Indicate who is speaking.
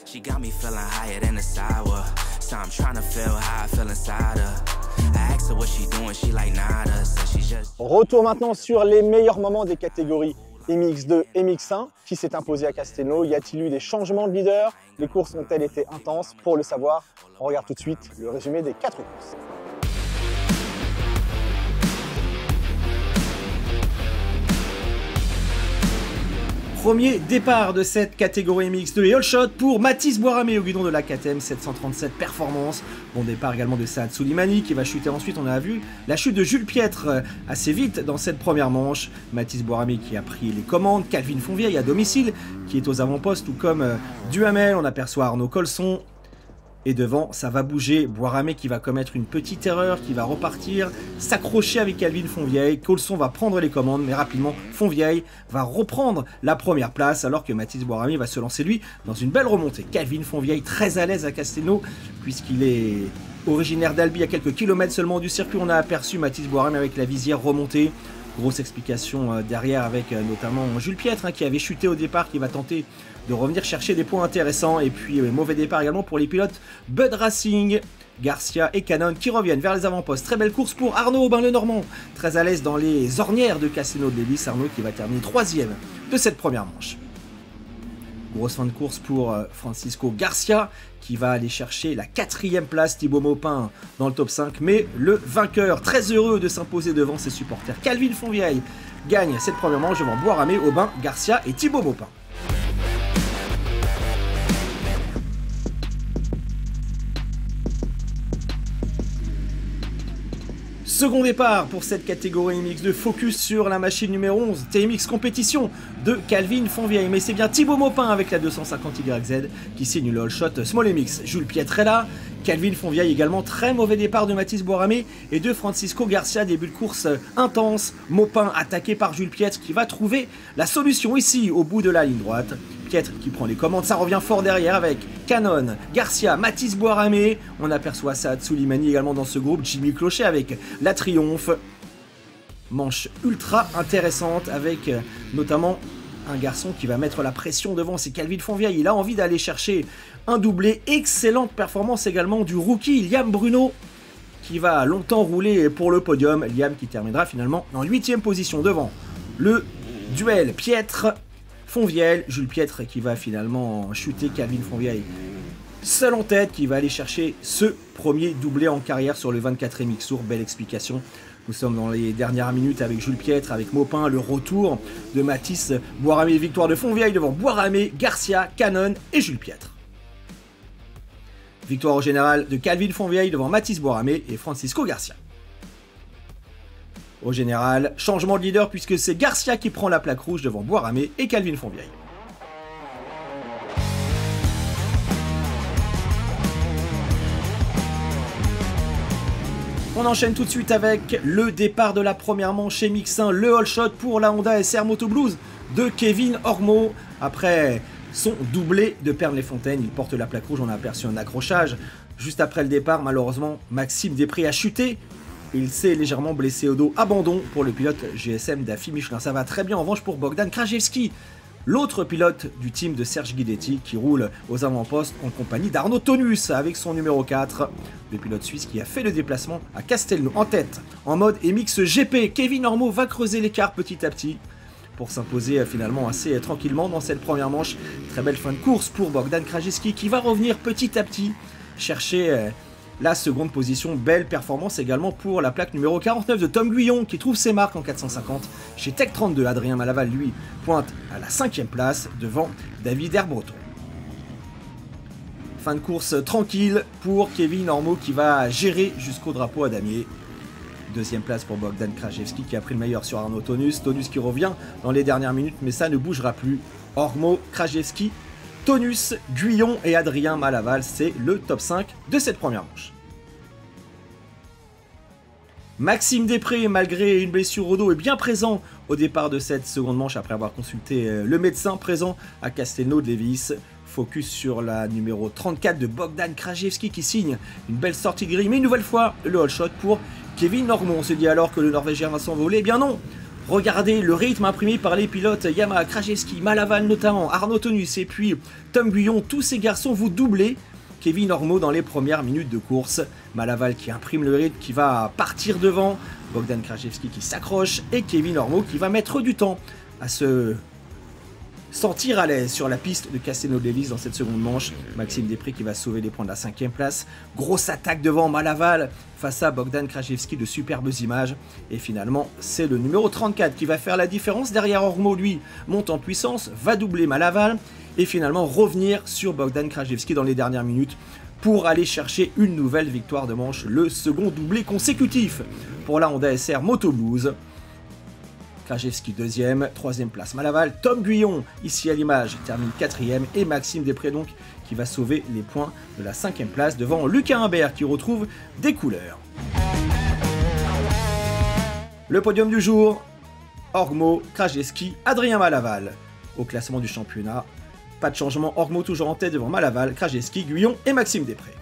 Speaker 1: She got me feeling higher than the sour. So I'm trying to feel how I feel inside her. I asked her what she doing, she like nada. So she just...
Speaker 2: Retour maintenant sur les meilleurs moments des catégories MX2 et MX1. Qui s'est imposé à Castelnau? Y a-t-il eu des changements de leader? Les courses ont-elles été intenses? Pour le savoir, on regarde tout de suite le résumé des 4 courses. Premier départ de cette catégorie MX2 et all shot pour Mathis Boiramé au guidon de la KTM 737 Performance. Bon départ également de Saad Soulimani qui va chuter ensuite. On a vu la chute de Jules Piètre assez vite dans cette première manche. Mathis Boiramé qui a pris les commandes. Calvin Fonvieille à domicile qui est aux avant-postes, tout comme Duhamel. On aperçoit Arnaud Colson. Et devant, ça va bouger. Boiramé qui va commettre une petite erreur, qui va repartir, s'accrocher avec Calvin Fonvieille. Colson va prendre les commandes, mais rapidement, Fonvieille va reprendre la première place, alors que Mathis Boiramé va se lancer, lui, dans une belle remontée. Calvin Fonvieille, très à l'aise à Castelnau, puisqu'il est originaire d'Albi, à quelques kilomètres seulement du circuit. On a aperçu Mathis Boiramé avec la visière remontée. Grosse explication derrière avec notamment Jules Piètre qui avait chuté au départ, qui va tenter de revenir chercher des points intéressants. Et puis mauvais départ également pour les pilotes Bud Racing, Garcia et Canon qui reviennent vers les avant-postes. Très belle course pour Arnaud Aubin-le-Normand, très à l'aise dans les ornières de Castelnau de Lévis. Arnaud qui va terminer 3e de cette première manche. Grosse fin de course pour Francisco Garcia qui va aller chercher la 4e place. Thibaut Maupin dans le top 5, mais le vainqueur, très heureux de s'imposer devant ses supporters, Calvin Fonvieille, gagne cette première manche devant Boiramé, Aubin, Garcia et Thibaut Maupin. Second départ pour cette catégorie MX2, focus sur la machine numéro 11, TMX Compétition de Calvin Fonvieille. Mais c'est bien Thibaut Maupin avec la 250YZ qui signe le all shot Small MX. Jules Piètre est là, Calvin Fonvieille également, très mauvais départ de Mathis Boiramé et de Francisco Garcia, début de course intense. Maupin attaqué par Jules Piètre qui va trouver la solution ici au bout de la ligne droite. Piètre qui prend les commandes, ça revient fort derrière avec Canon, Garcia, Mathis Boiramé. On aperçoit Saad Soulimani également dans ce groupe, Jimmy Clochet avec la Triomphe. Manche ultra intéressante avec notamment un garçon qui va mettre la pression devant, c'est Calvin Fonvieille. Il a envie d'aller chercher un doublé. Excellente performance également du rookie Liam Bruno qui va longtemps rouler pour le podium. Liam qui terminera finalement en 8e position devant le duel Piètre Fonvieille. Jules Piètre qui va finalement chuter, Calvin Fonvieille seul en tête qui va aller chercher ce premier doublé en carrière sur le 24e MX Tour. Belle explication. Nous sommes dans les dernières minutes avec Jules Piètre, avec Maupin, le retour de Mathis Boiramé, victoire de Fonvieille devant Boiramé, Garcia, Canon et Jules Piètre. Victoire au général de Calvin Fonvieille devant Mathis Boiramé et Francisco Garcia. Au général, changement de leader puisque c'est Garcia qui prend la plaque rouge devant Boiramé et Calvin Fonvieille. On enchaîne tout de suite avec le départ de la première manche MX1, le all shot pour la Honda SR Moto Blues de Kevin Ormeau. Après son doublé de Pernes-les-Fontaines, il porte la plaque rouge, on a aperçu un accrochage. Juste après le départ, malheureusement, Maxime Després a chuté. Il s'est légèrement blessé au dos. Abandon pour le pilote GSM d'Afi Michelin. Ça va très bien en revanche pour Bogdan Krajewski, l'autre pilote du team de Serge Guidetti qui roule aux avant-postes en compagnie d'Arnaud Tonus avec son numéro 4. Le pilote suisse qui a fait le déplacement à Castelnau en tête. En mode MX GP, Kevin Ormeau va creuser l'écart petit à petit pour s'imposer finalement assez tranquillement dans cette première manche. Très belle fin de course pour Bogdan Krajewski qui va revenir petit à petit chercher la seconde position. Belle performance également pour la plaque numéro 49 de Tom Guyon qui trouve ses marques en 450 chez Tech 32. Adrien Malaval lui pointe à la 5e place devant David Herbreton. Fin de course tranquille pour Kevin Ormeau qui va gérer jusqu'au drapeau à damier. 2e place pour Bogdan Krajewski qui a pris le meilleur sur Arnaud Tonus. Tonus qui revient dans les dernières minutes mais ça ne bougera plus. Ormeau, Krajewski, Tonus, Guyon et Adrien Malaval, c'est le top 5 de cette première manche. Maxime Després, malgré une blessure au dos, est bien présent au départ de cette seconde manche après avoir consulté le médecin présent à Castelnau de Lévis. Focus sur la numéro 34 de Bogdan Krajewski qui signe une belle sortie de grille, mais une nouvelle fois le all shot pour Kevin Ormeau. On se dit alors que le Norvégien va s'envoler. Eh bien non, Regardez le rythme imprimé par les pilotes Yamaha, Krajewski, Malaval notamment, Arnaud Tonus et puis Tom Guyon. Tous ces garçons vous doublez Kevin Ormeau dans les premières minutes de course. Malaval qui imprime le rythme, qui va partir devant, Bogdan Krajewski qui s'accroche et Kevin Ormeau qui va mettre du temps à se sentir à l'aise sur la piste de Castelnau-Lévis dans cette seconde manche. Maxime Després qui va sauver les points de la 5e place. Grosse attaque devant Malaval face à Bogdan Krajewski, de superbes images. Et finalement, c'est le numéro 34 qui va faire la différence. Derrière, Ormeau, lui, monte en puissance, va doubler Malaval et finalement revenir sur Bogdan Krajewski dans les dernières minutes pour aller chercher une nouvelle victoire de manche, le second doublé consécutif pour la Honda SR Moto Blues. Krajewski 2e, 3e place Malaval, Tom Guyon, ici à l'image, termine 4e, et Maxime Després donc qui va sauver les points de la 5e place devant Lucas Humbert qui retrouve des couleurs. Le podium du jour, Ormeau, Krajewski, Adrien Malaval. Au classement du championnat, pas de changement, Ormeau toujours en tête devant Malaval, Krajewski, Guyon et Maxime Després.